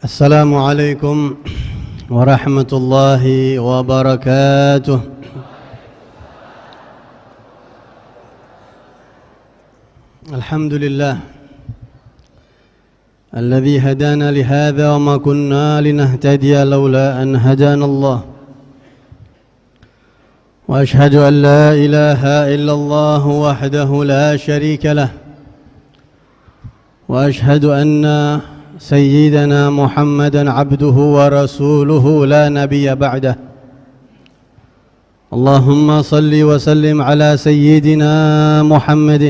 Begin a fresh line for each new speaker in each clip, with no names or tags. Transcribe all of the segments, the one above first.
السلام عليكم ورحمة الله وبركاته. الحمد لله الذي هدانا لهذا وما كنا لنهتدي لولا أن هدانا الله، وأشهد أن لا إله إلا الله وحده لا شريك له، وأشهد أن سيدنا محمدًا عبده ورسوله لا نبي بعده. اللهم صل وسلم على سيدنا محمد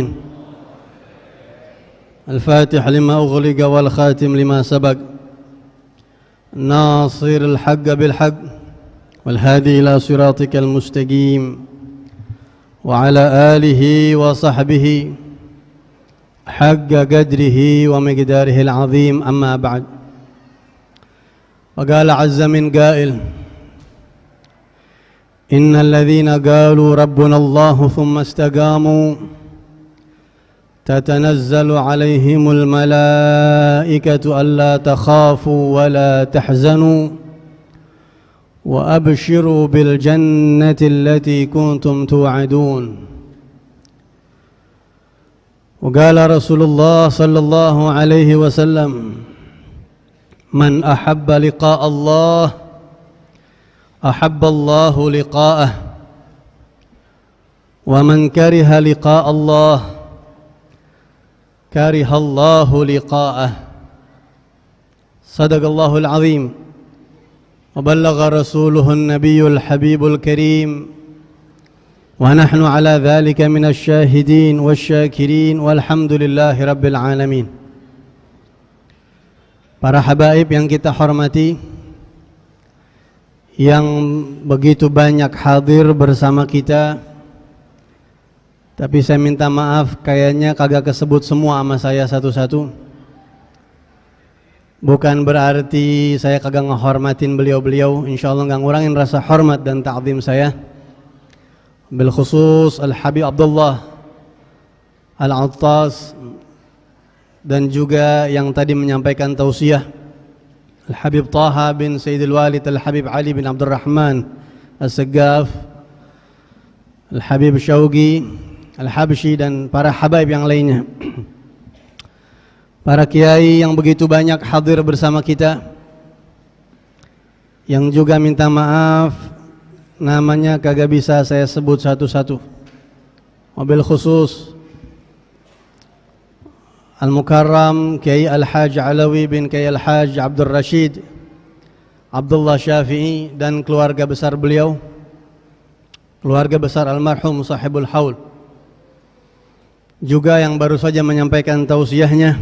الفاتح لما أغلق والخاتم لما سبق، ناصر الحق بالحق والهادي إلى صراطك المستقيم، وعلى آله وصحبه حق قدره ومقداره العظيم. أما بعد، وقال عز من قائل: إن الذين قالوا ربنا الله ثم استقاموا تتنزل عليهم الملائكة ألا تخافوا ولا تحزنوا وأبشروا بالجنة التي كنتم توعدون. وقال رسول الله صلى الله عليه وسلم: من أحب لقاء الله أحب الله لقاءه، ومن كره لقاء الله كره الله لقاءه. صدق الله العظيم وبلغ رسوله النبي الحبيب الكريم، ونحن على ذلك من الشاهدين والشاكرين والحمد لله رب العالمين. Para habaib yang kita hormati, yang begitu banyak hadir bersama kita, tapi saya minta maaf kayaknya kagak kesebut semua sama saya satu-satu. Bukan berarti saya kagak ngehormatin beliau-beliau, insyaallah nggak ngurangin rasa hormat dan ta'zim saya. Bil khusus Al-Habib Abdullah Al-Attas, dan juga yang tadi menyampaikan tausiah Al-Habib Taha bin Sayyidil Walid Al-Habib Ali bin Abdul Rahman As-Segaf, Al-Habib Syauqi Al-Habsyi, dan para habaib yang lainnya. Para kiai yang begitu banyak hadir bersama kita, yang juga minta maaf namanya kagak bisa saya sebut satu-satu. Wabil khusus Al-Mukarram Kiai Al-Haj Alawi bin Kiai Al-Haj Abdul Rashid Abdullah Syafi'i dan keluarga besar beliau, keluarga besar almarhum Sahibul Haul, juga yang baru saja menyampaikan tausiahnya.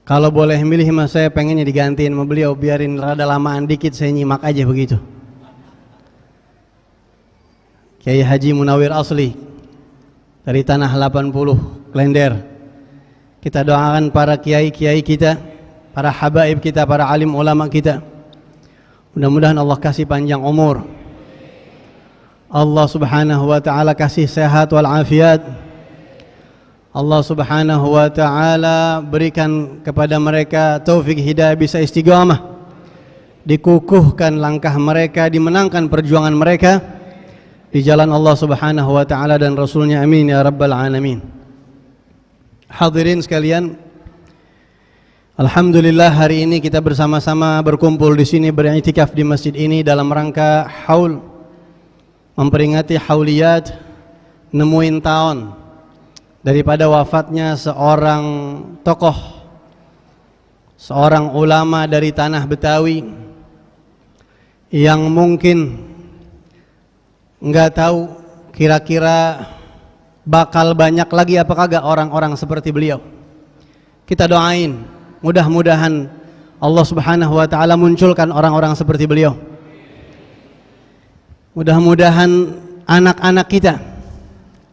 Kalau boleh milih mas, saya pengennya digantiin sama beliau, biarin rada lamaan dikit, saya nyimak aja begitu. Kiai Haji Munawir Asli dari Tanah 80 Klender. Kita doakan para kiai-kiai kita, para habaib kita, para alim ulama kita, mudah-mudahan Allah kasih panjang umur, Allah subhanahu wa ta'ala kasih sehat walafiat, Allah subhanahu wa ta'ala berikan kepada mereka taufik hidayah bisa istiqamah, dikukuhkan langkah mereka, dimenangkan perjuangan mereka di jalan Allah subhanahu wa ta'ala dan Rasulnya, amin ya rabbal alamin. Hadirin sekalian, alhamdulillah hari ini kita bersama-sama berkumpul di sini, beriktikaf di masjid ini dalam rangka haul, memperingati hauliyat nemuin tahun daripada wafatnya seorang tokoh, seorang ulama dari tanah Betawi yang mungkin nggak tahu kira-kira bakal banyak lagi apa kagak orang-orang seperti beliau. Kita doain mudah-mudahan Allah subhanahu wa ta'ala munculkan orang-orang seperti beliau. Mudah-mudahan anak-anak kita,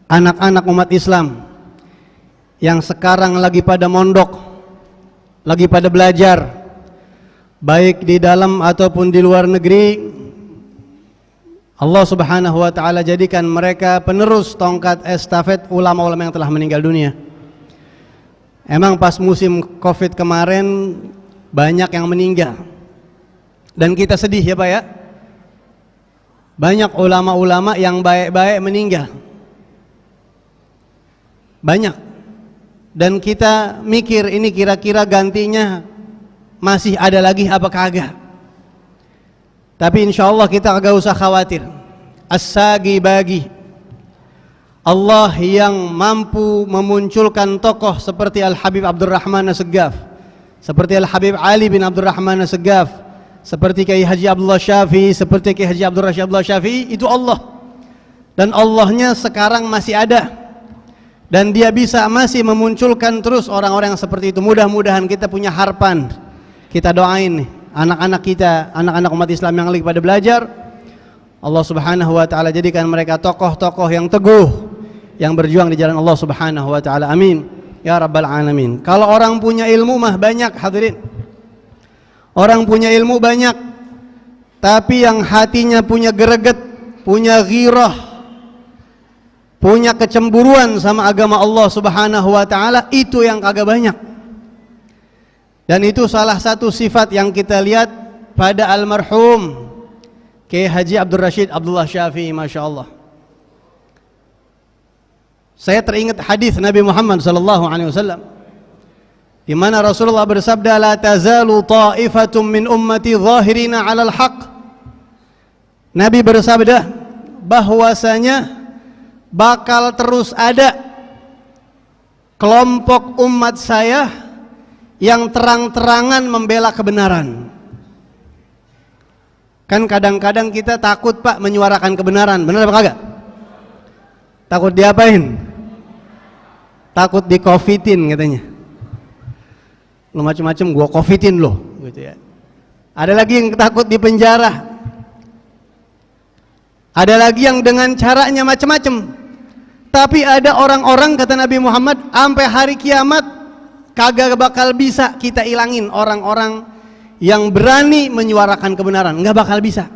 anak-anak umat Islam yang sekarang lagi pada mondok, lagi pada belajar, baik di dalam ataupun di luar negeri, Allah subhanahu wa ta'ala jadikan mereka penerus tongkat estafet ulama-ulama yang telah meninggal dunia. Emang pas musim Covid kemarin banyak yang meninggal. Dan kita sedih ya Pak ya. Banyak ulama-ulama yang baik-baik meninggal. Banyak. Dan kita mikir ini kira-kira gantinya masih ada lagi apa kagak. Tapi insya Allah kita kagak usah khawatir. As-sagi bagi Allah yang mampu memunculkan tokoh seperti Al-Habib Abdurrahman As-Segaf, seperti Al-Habib Ali bin Abdurrahman As-Segaf, seperti Kiai Haji Abdullah Syafi'i, seperti Kiai Haji Abdul Rashid Abdullah Syafi'i, itu Allah. Dan Allahnya sekarang masih ada. Dan dia bisa masih memunculkan terus orang-orang yang seperti itu. Mudah-mudahan kita punya harapan. Kita doain nih, anak-anak kita, anak-anak umat Islam yang lagi pada belajar, Allah Subhanahu wa taala jadikan mereka tokoh-tokoh yang teguh, yang berjuang di jalan Allah Subhanahu wa taala. Amin ya rabbal alamin. Kalau orang punya ilmu mah banyak hadirin. Orang punya ilmu banyak, tapi yang hatinya punya greget, punya ghirah, punya kecemburuan sama agama Allah Subhanahu wa taala, itu yang kagak banyak. Dan itu salah satu sifat yang kita lihat pada almarhum Kiai Haji Abdul Rashid Abdullah Syafi'i, Masya Allah. Saya teringat hadis Nabi Muhammad SAW, di mana Rasulullah bersabda, la tazalu ta'ifatum min ummati zahirina 'alal haq. Nabi bersabda bahwasanya bakal terus ada kelompok umat saya yang terang-terangan membela kebenaran. Kan kadang-kadang kita takut Pak menyuarakan kebenaran, benar apa kagak? Takut diapain? Takut di covidin katanya. Lo macam-macam gua covidin lo, gitu ya. Ada lagi yang takut di penjara. Ada lagi yang dengan caranya macam-macam. Tapi ada orang-orang, kata Nabi Muhammad, sampai hari kiamat kagak bakal bisa kita ilangin orang-orang yang berani menyuarakan kebenaran. Nggak bakal bisa.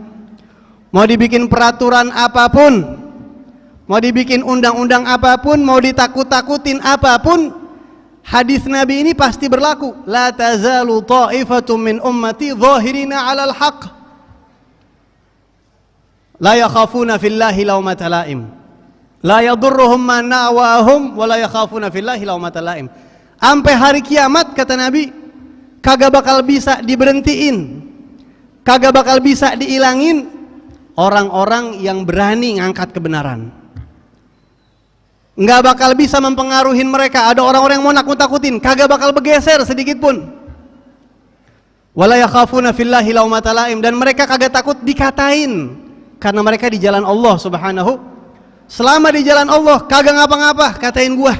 Mau dibikin peraturan apapun, mau dibikin undang-undang apapun, mau ditakut-takutin apapun, hadis Nabi ini pasti berlaku. La tazalu ta'ifatum min ummati zahirina 'alal haqq la yakhafuna fillahi laumata laim la yadurruhum man nawahum wa la yakhafuna fillahi laumata laim. Sampai hari kiamat kata Nabi kagak bakal bisa diberhentiin, kagak bakal bisa diilangin orang-orang yang berani ngangkat kebenaran. Nggak bakal bisa mempengaruhi mereka. Ada orang-orang yang mau nakut-takutin, kagak bakal bergeser sedikit pun. Wala yakhafuna fillahi laumata laim, dan mereka kagak takut dikatain karena mereka di jalan Allah Subhanahu. Selama di jalan Allah kagak ngapa-ngapa, katain gua.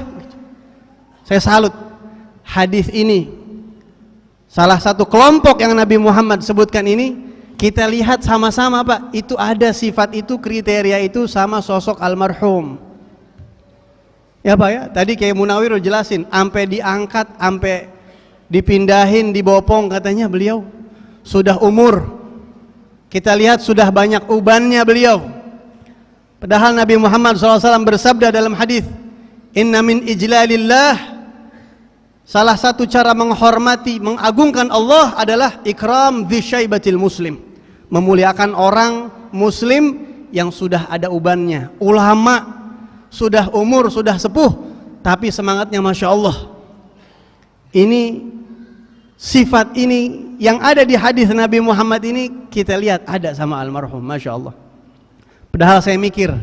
Saya salut hadis ini. Salah satu kelompok yang Nabi Muhammad sebutkan ini, kita lihat sama-sama Pak, itu ada sifat itu, kriteria itu sama sosok almarhum. Ya Pak ya, tadi kayak Munawir udah jelasin, sampai diangkat, sampai dipindahin, dibopong, katanya beliau sudah umur. Kita lihat sudah banyak ubannya beliau. Padahal Nabi Muhammad SAW bersabda dalam hadis, inna min ijlalillah, salah satu cara menghormati, mengagungkan Allah adalah ikram dzisyaibatil muslim, memuliakan orang muslim yang sudah ada ubannya, ulama, sudah umur, sudah sepuh, tapi semangatnya Masya Allah. Ini sifat ini yang ada di hadis Nabi Muhammad ini kita lihat ada sama almarhum, Masya Allah. Padahal saya mikir,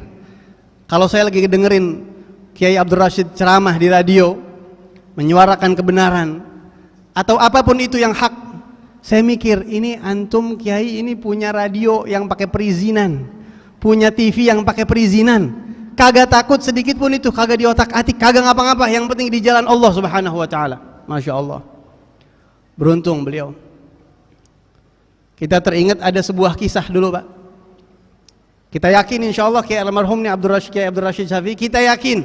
kalau saya lagi dengerin Kiai Abdul Rashid ceramah di radio menyuarakan kebenaran atau apapun itu yang hak, saya mikir ini antum Kiai ini punya radio yang pakai perizinan, punya TV yang pakai perizinan, kagak takut sedikit pun itu, kagak diotak-atik, kagak ngapa-ngapa, yang penting di jalan Allah Subhanahu wa taala. Masya Allah. Beruntung beliau. Kita teringat ada sebuah kisah dulu Pak. Kita yakin insya Allah Kiai almarhum Kiai Abdul Rashid Syafi'i, kita yakin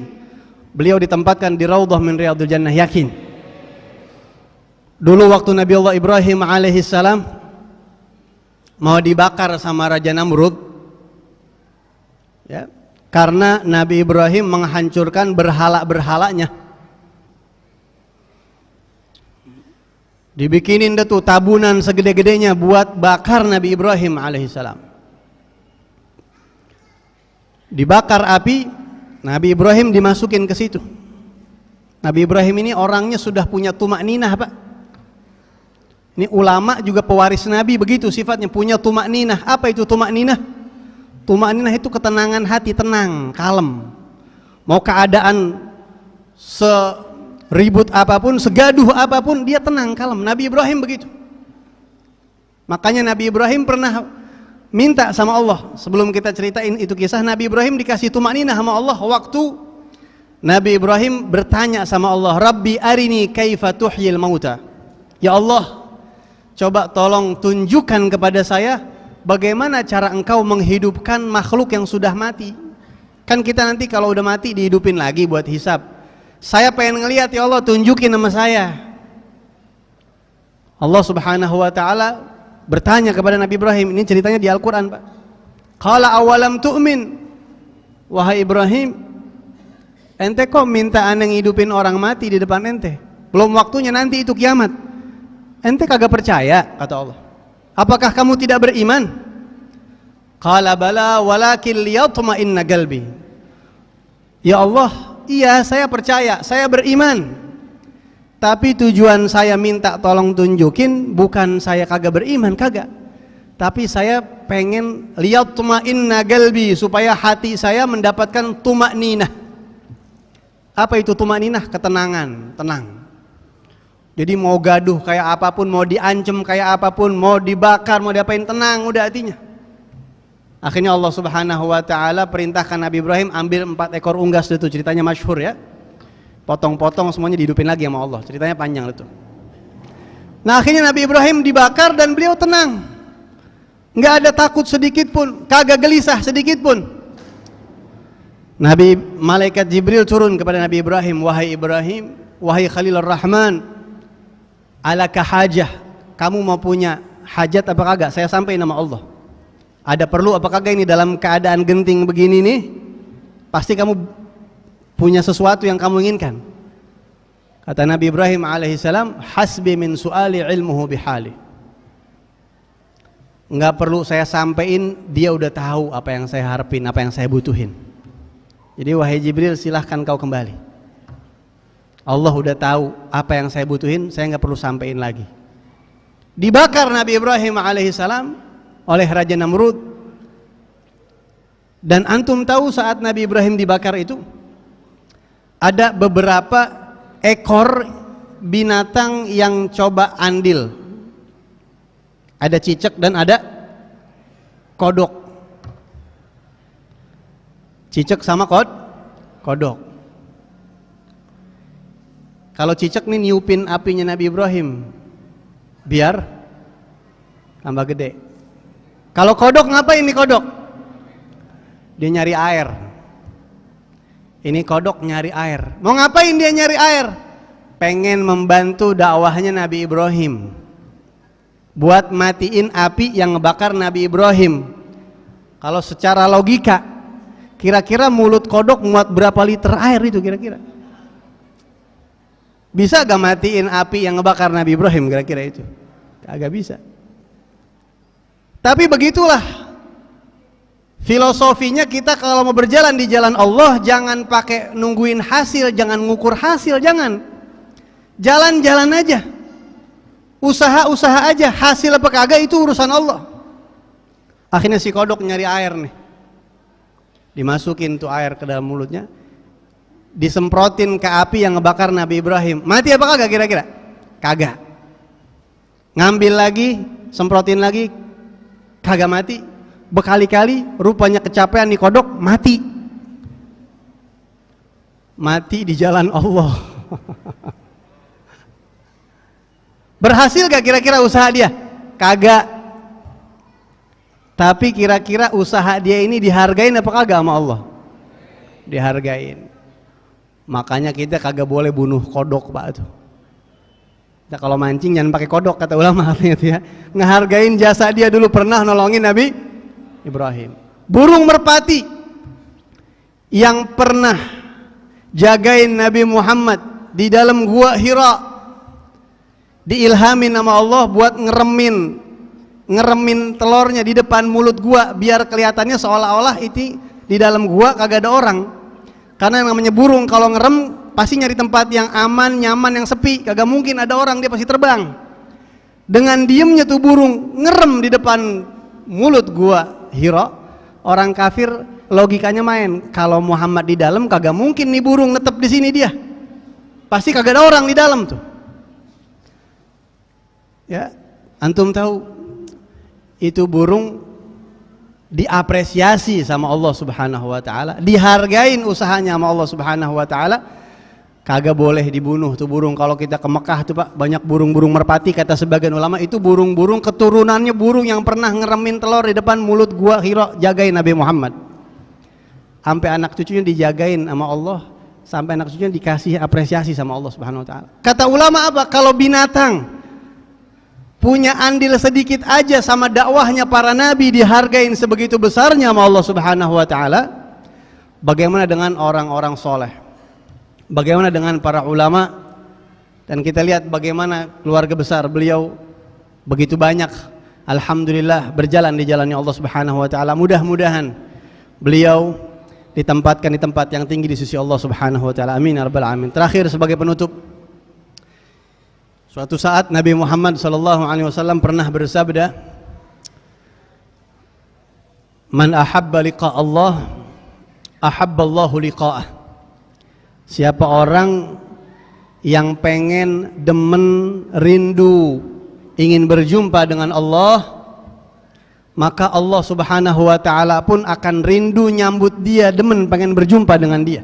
beliau ditempatkan di Raudhah min Riyadhil Jannah, yakin. Dulu waktu Nabi Allah Ibrahim alaihissalam mau dibakar sama Raja Namrud, ya, karena Nabi Ibrahim menghancurkan berhala-berhalanya. Dibikinin deh tuh tabunan segede-gedenya buat bakar Nabi Ibrahim alaihissalam. Dibakar api, Nabi Ibrahim dimasukin ke situ. Nabi Ibrahim ini orangnya sudah punya tumakninah, Pak. Ini ulama juga pewaris Nabi begitu sifatnya, punya tumakninah. Apa itu tumakninah? Tumakninah itu ketenangan hati, tenang, kalem. Mau keadaan seribut apapun, segaduh apapun, dia tenang, kalem. Nabi Ibrahim begitu. Makanya Nabi Ibrahim pernah minta sama Allah. Sebelum kita ceritain itu kisah, Nabi Ibrahim dikasih tumakninah sama Allah waktu Nabi Ibrahim bertanya sama Allah, Rabbi arini kaifa tuhyil mauta. Ya Allah, coba tolong tunjukkan kepada saya bagaimana cara engkau menghidupkan makhluk yang sudah mati. Kan kita nanti kalau udah mati dihidupin lagi buat hisab. Saya pengen ngelihat, ya Allah tunjukin sama saya. Allah subhanahu wa ta'ala bertanya kepada Nabi Ibrahim. Ini ceritanya di Al-Quran, Pak. Qala awalam tu'min. Wahai Ibrahim, ente kok minta aneh ngidupin orang mati di depan ente? Belum waktunya, nanti itu kiamat. Ente kagak percaya, kata Allah. Apakah kamu tidak beriman? Qala bala walakin liyatma'inna qalbi. Ya Allah, iya saya percaya, saya beriman. Tapi tujuan saya minta tolong tunjukin bukan saya kagak beriman, kagak. Tapi saya pengen liyatma'inna qalbi, supaya hati saya mendapatkan tumakninah. Apa itu tumakninah? Ketenangan, tenang. Jadi mau gaduh kayak apapun, mau diancam kayak apapun, mau dibakar, mau diapain, tenang udah hatinya. Akhirnya Allah subhanahu wa ta'ala perintahkan Nabi Ibrahim ambil 4 ekor unggas itu, ceritanya masyhur ya. Potong-potong semuanya dihidupin lagi sama Allah, ceritanya panjang itu. Nah akhirnya Nabi Ibrahim dibakar dan beliau tenang, nggak ada takut sedikit pun, kagak gelisah sedikit pun. Nabi malaikat Jibril turun kepada Nabi Ibrahim, wahai Ibrahim, wahai Khalilur Rahman, alaka hajah, kamu mau punya hajat apa kagak? Saya sampaikan nama Allah. Ada perlu apa kagak ini dalam keadaan genting begini nih? Pasti kamu punya sesuatu yang kamu inginkan. Kata Nabi Ibrahim alaihissalam, hasbi min su'ali ilmuhu bihali. Enggak perlu saya sampaikan, dia udah tahu apa yang saya harapin, apa yang saya butuhin. Jadi wahai Jibril, silahkan kau kembali. Allah udah tahu apa yang saya butuhin, saya nggak perlu sampaikan lagi. Dibakar Nabi Ibrahim alaihissalam oleh Raja Namrud. Dan antum tahu saat Nabi Ibrahim dibakar itu ada beberapa ekor binatang yang coba andil. Ada cicak dan ada kodok. Cicak sama kodok. Kalau cicak nih niupin apinya Nabi Ibrahim biar tambah gede. Kalau kodok ngapain nih kodok? Dia nyari air. Ini kodok nyari air. Mau ngapain dia nyari air? Pengen membantu dakwahnya Nabi Ibrahim, buat matiin api yang ngebakar Nabi Ibrahim. Kalau secara logika, kira-kira mulut kodok muat berapa liter air itu kira-kira? Bisa gak matiin api yang ngebakar Nabi Ibrahim kira-kira itu? Kagak bisa. Tapi begitulah filosofinya kita kalau mau berjalan di jalan Allah, jangan pakai nungguin hasil, jangan ngukur hasil, jangan. Jalan-jalan aja. Usaha-usaha aja, hasil apa kagak itu urusan Allah. Akhirnya si kodok nyari air nih. Dimasukin tuh air ke dalam mulutnya, disemprotin ke api yang ngebakar Nabi Ibrahim. Mati apa kagak kira-kira? Kagak. Ngambil lagi, semprotin lagi, kagak mati. Berkali-kali rupanya kecapean nih kodok, mati. Mati di jalan Allah. Berhasil gak kira-kira usaha dia? Kagak. Tapi kira-kira usaha dia ini dihargain apa kagak sama Allah? Dihargain. Makanya kita kagak boleh bunuh kodok, Pak tuh. Nah, kalau mancing jangan pakai kodok kata ulama itu ya. Ngehargain jasa dia dulu pernah nolongin Nabi Ibrahim. Burung merpati yang pernah jagain Nabi Muhammad di dalam gua Hira, diilhamin nama Allah buat ngeremin telurnya di depan mulut gua biar kelihatannya seolah-olah itu di dalam gua kagak ada orang. Karena yang namanya burung kalau ngerem pasti nyari tempat yang aman, nyaman, yang sepi. Kagak mungkin ada orang, dia pasti terbang. Dengan diemnya tuh burung ngerem di depan mulut gua Hira, orang kafir logikanya main. Kalau Muhammad di dalam kagak mungkin nih burung netep di sini dia. Pasti kagak ada orang di dalam tuh. Ya, antum tahu itu burung diapresiasi sama Allah Subhanahu wa taala, dihargain usahanya sama Allah Subhanahu wa taala. Kagak boleh dibunuh tuh burung. Kalau kita ke Mekah tuh Pak, banyak burung-burung merpati, kata sebagian ulama itu burung-burung keturunannya burung yang pernah ngeremin telur di depan mulut gua Hira jagain Nabi Muhammad. Sampai anak cucunya dijagain sama Allah, sampai anak cucunya dikasih apresiasi sama Allah Subhanahu wa taala. Kata ulama apa? Kalau binatang punya andil sedikit aja sama dakwahnya para nabi dihargain sebegitu besarnya sama Allah Subhanahu wa taala, bagaimana dengan orang-orang soleh? Bagaimana dengan para ulama? Dan kita lihat bagaimana keluarga besar beliau begitu banyak, alhamdulillah berjalan di jalannya Allah Subhanahu wa taala. Mudah-mudahan beliau ditempatkan di tempat yang tinggi di sisi Allah Subhanahu wa taala. Amin ya rabbal alamin. Terakhir sebagai penutup, suatu saat Nabi Muhammad SAW pernah bersabda, "Man ahabba liqa Allah, ahabba Allahu liqa'ah." Siapa orang yang pengen, demen, rindu, ingin berjumpa dengan Allah, maka Allah Subhanahu wa taala pun akan rindu nyambut dia, demen pengen berjumpa dengan dia.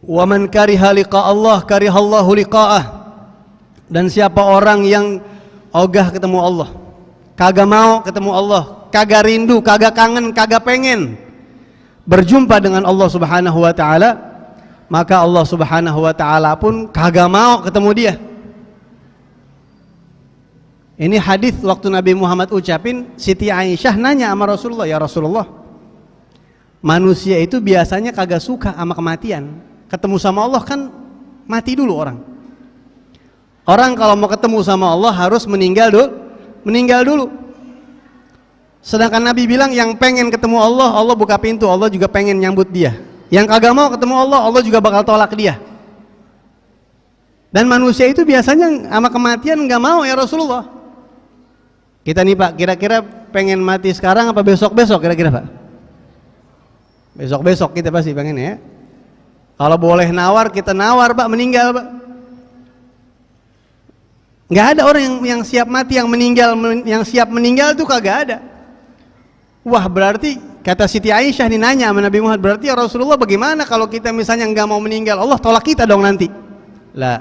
Wa man kariha liqa Allah, karihallahu liqa'ah. Dan siapa orang yang ogah ketemu Allah, kagak mau ketemu Allah, kagak rindu, kagak kangen, kagak pengen berjumpa dengan Allah Subhanahu wa taala, maka Allah Subhanahu wa taala pun kagak mau ketemu dia. Ini hadis waktu Nabi Muhammad ucapin, Siti Aisyah nanya sama Rasulullah, "Ya Rasulullah, manusia itu biasanya kagak suka sama kematian. Ketemu sama Allah kan mati dulu orang. Orang kalau mau ketemu sama Allah harus meninggal dulu. Sedangkan Nabi bilang yang pengen ketemu Allah, Allah buka pintu, Allah juga pengen nyambut dia. Yang kagak mau ketemu Allah, Allah juga bakal tolak dia. Dan manusia itu biasanya sama kematian nggak mau ya Rasulullah. Kita nih Pak, kira-kira pengen mati sekarang apa besok-besok kira-kira Pak? Besok-besok kita pasti pengen ya. Kalau boleh nawar, kita nawar Pak, meninggal Pak. Nggak ada orang yang siap mati, yang siap meninggal tuh kagak ada. Wah, berarti kata Siti Aisyah nih nanya sama Nabi Muhammad, berarti ya Rasulullah bagaimana kalau kita misalnya nggak mau meninggal, Allah tolak kita dong nanti. Lah,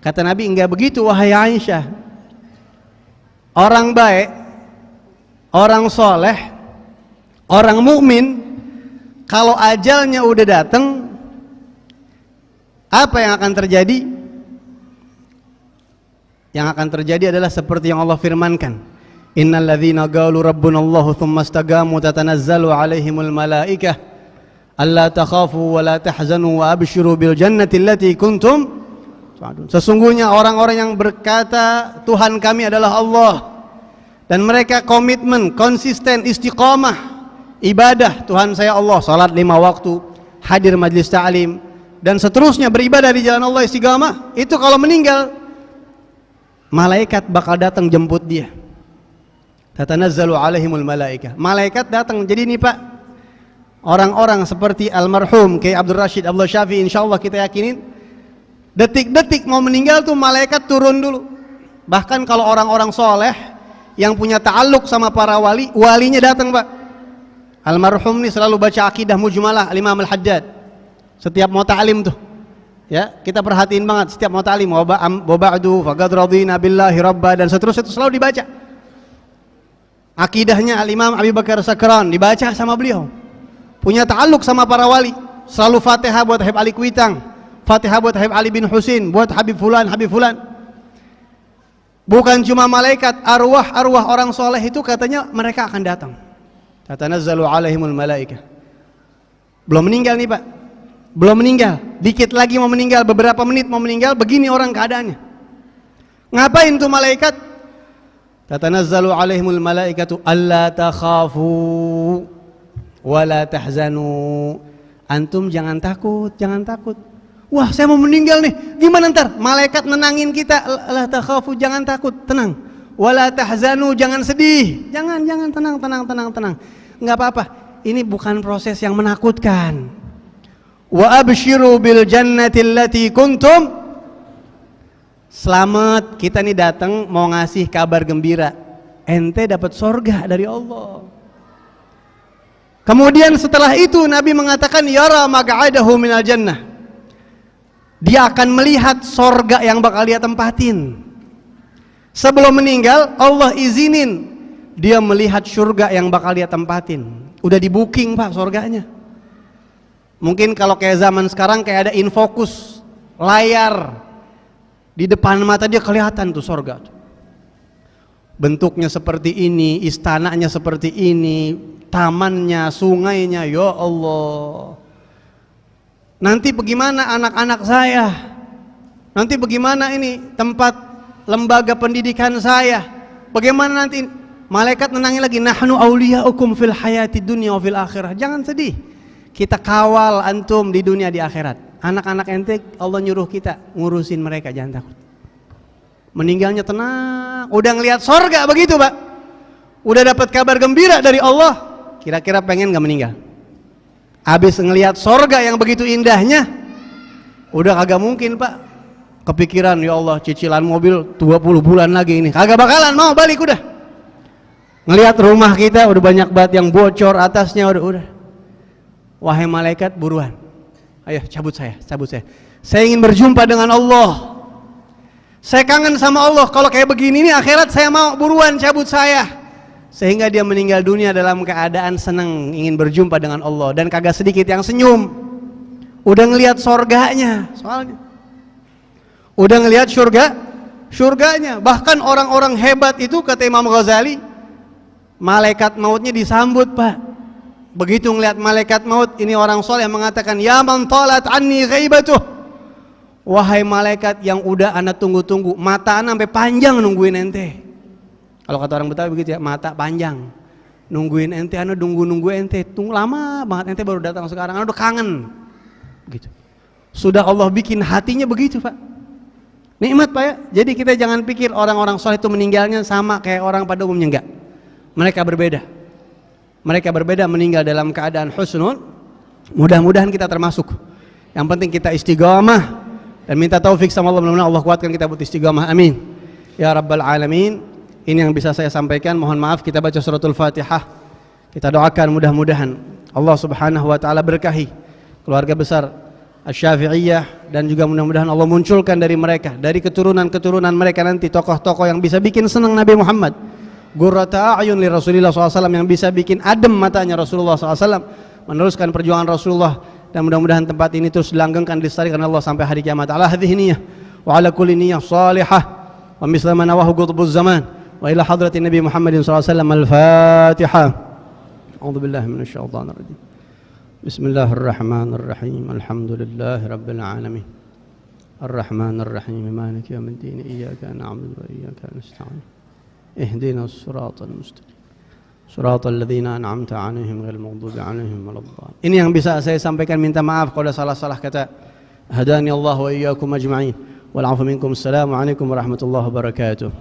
kata Nabi, enggak begitu wahai Aisyah. Orang baik, orang soleh, orang mukmin, kalau ajalnya udah datang, apa yang akan terjadi? Yang akan terjadi adalah seperti yang Allah firmankan, Innal ladzina qalu rabbunallahu tsumma istaqamu tatanazzalu alaihimul malaikah alla takhafu wa la tahzanu wa abshiru bil jannati allati kuntum tu'adun. Sesungguhnya orang-orang yang berkata Tuhan kami adalah Allah, dan mereka komitmen, konsisten, istiqamah ibadah, Tuhan saya Allah, salat 5 waktu, hadir majlis ta'lim dan seterusnya, beribadah di jalan Allah istiqamah, itu kalau meninggal malaikat bakal datang jemput dia. Tatanazzalu alaihimul malaikah. Malaikat datang. Jadi ini Pak, orang-orang seperti almarhum Kiai Abdul Rashid Abdul Syafi'i, insyaallah kita yakinin detik-detik mau meninggal tuh malaikat turun dulu. Bahkan kalau orang-orang soleh yang punya ta'alluq sama para wali, walinya datang Pak. Almarhum nih selalu baca akidah mujmalah Imam Al-Haddad setiap mau ta'lim tuh. Ya, kita perhatiin banget setiap mau ta'lim, wa ba'du faqad radina billahi rabba, dan seterusnya itu selalu dibaca. Akidahnya Al-Imam Abi Bakar Sakran dibaca sama beliau. Punya ta'alluq sama para wali. Selalu Fatihah buat Habib Ali Kuitang, Fatihah buat Habib Ali bin Husin, buat Habib Fulan, Habib Fulan. Bukan cuma malaikat, arwah orang soleh itu katanya mereka akan datang. Tatanazzalu alaihimul malaikah. Belum meninggal nih Pak, belum meninggal, dikit lagi mau meninggal, beberapa menit mau meninggal, begini orang keadaannya. Ngapain tuh malaikat? Tatanazzalu alaihimul malaikatu alla takhafu wa la tahzanu. Antum jangan takut, jangan takut. Wah, saya mau meninggal nih. Gimana ntar? Malaikat nenangin kita. La takhafu, jangan takut, tenang. Wa la tahzanu, jangan sedih. Jangan, tenang. Enggak apa-apa. Ini bukan proses yang menakutkan. Wa abshiru bil jannati allati kuntum. Selamat, kita nih datang mau ngasih kabar gembira. Ente dapat sorga dari Allah. Kemudian setelah itu Nabi mengatakan yara maq'adahu minal jannah. Dia akan melihat sorga yang bakal dia tempatin. Sebelum meninggal Allah izinin dia melihat surga yang bakal dia tempatin. Udah di booking Pak sorganya. Mungkin kalau kayak zaman sekarang kayak ada infocus layar di depan mata dia kelihatan tuh sorga. Bentuknya seperti ini, istananya seperti ini, tamannya, sungainya, ya Allah. Nanti bagaimana anak-anak saya? Nanti bagaimana ini tempat lembaga pendidikan saya? Bagaimana nanti? Malaikat nenangin lagi, nahnu auliyaukum fil hayati dunya wa fil akhirah. Jangan sedih. Kita kawal antum di dunia di akhirat. Anak-anak ente Allah nyuruh kita ngurusin mereka, jangan takut. Meninggalnya tenang, udah ngelihat sorga begitu Pak. Udah dapat kabar gembira dari Allah, kira-kira pengen gak meninggal? Habis ngelihat sorga yang begitu indahnya, udah kagak mungkin Pak. Kepikiran, ya Allah cicilan mobil 20 bulan lagi ini, kagak bakalan mau balik udah. Ngelihat rumah kita udah banyak banget yang bocor atasnya, udah. Wahai malaikat buruan. Ayo cabut saya. Saya ingin berjumpa dengan Allah. Saya kangen sama Allah. Kalau kayak begini nih akhirat saya mau buruan cabut saya. Sehingga dia meninggal dunia dalam keadaan senang ingin berjumpa dengan Allah. Dan kagak sedikit yang senyum. Udah ngelihat sorganya soalnya. Udah ngelihat surganya. Bahkan orang-orang hebat itu kata Imam Ghazali, malaikat mautnya disambut Pak. Begitu ngelihat malaikat maut, ini orang soleh mengatakan, ya man talat anni ghaibatuh. Wahai malaikat yang udah ana tunggu-tunggu, mata ana sampai panjang nungguin ente. Kalau kata orang Betawi begitu ya, mata panjang nungguin ente, ana nunggu ente, tunggu lama banget ente baru datang sekarang, ana udah kangen. Begitu. Sudah Allah bikin hatinya begitu Pak. Nikmat Pak ya. Jadi kita jangan pikir orang-orang soleh itu meninggalnya sama kayak orang pada umumnya, enggak. Mereka berbeda meninggal dalam keadaan husnul. Mudah-mudahan kita termasuk. Yang penting kita istiqamah dan minta taufik sama Allah. Mudah-mudahan Allah kuatkan kita buat istiqamah. Amin ya rabbal alamin. Ini yang bisa saya sampaikan. Mohon maaf, kita baca suratul Fatihah. Kita doakan mudah-mudahan Allah subhanahu wa ta'ala berkahi keluarga besar Asy-Syafi'iyah, dan juga mudah-mudahan Allah munculkan dari mereka, dari keturunan-keturunan mereka nanti tokoh-tokoh yang bisa bikin senang Nabi Muhammad, Qurrata a'yun li Rasulillah SAW, yang bisa bikin adem matanya Rasulullah SAW, meneruskan perjuangan Rasulullah. Dan mudah-mudahan tempat ini terus dilanggengkan, dilestarikan Allah sampai hari kiamat. Ala hadhihi niyyah wa ala kulli niyyah salihah wa misla ma nawahu qutbuz zaman wa ila hadratin Nabi Muhammadin SAW. Al-Fatihah. A'udzu billahi minasy syaithanir rajim. Bismillahirrahmanirrahim. Alhamdulillahi rabbil alamin. Ar-Rahmanir Rahim. Maliki yaumiddin. Iyyaka na'budu wa iyyaka nasta'in. اهدنا الصراط المستقيم صراط الذين أنعمت عليهم غير المغضوب عليهم ولا الضالين. Ini yang bisa saya sampaikan. Minta maaf kalau salah-salah kata. Hadani Allah wa iyyakum ajma'in. Wal 'afwu minkum. Assalamualaikum warahmatullahi wabarakatuh.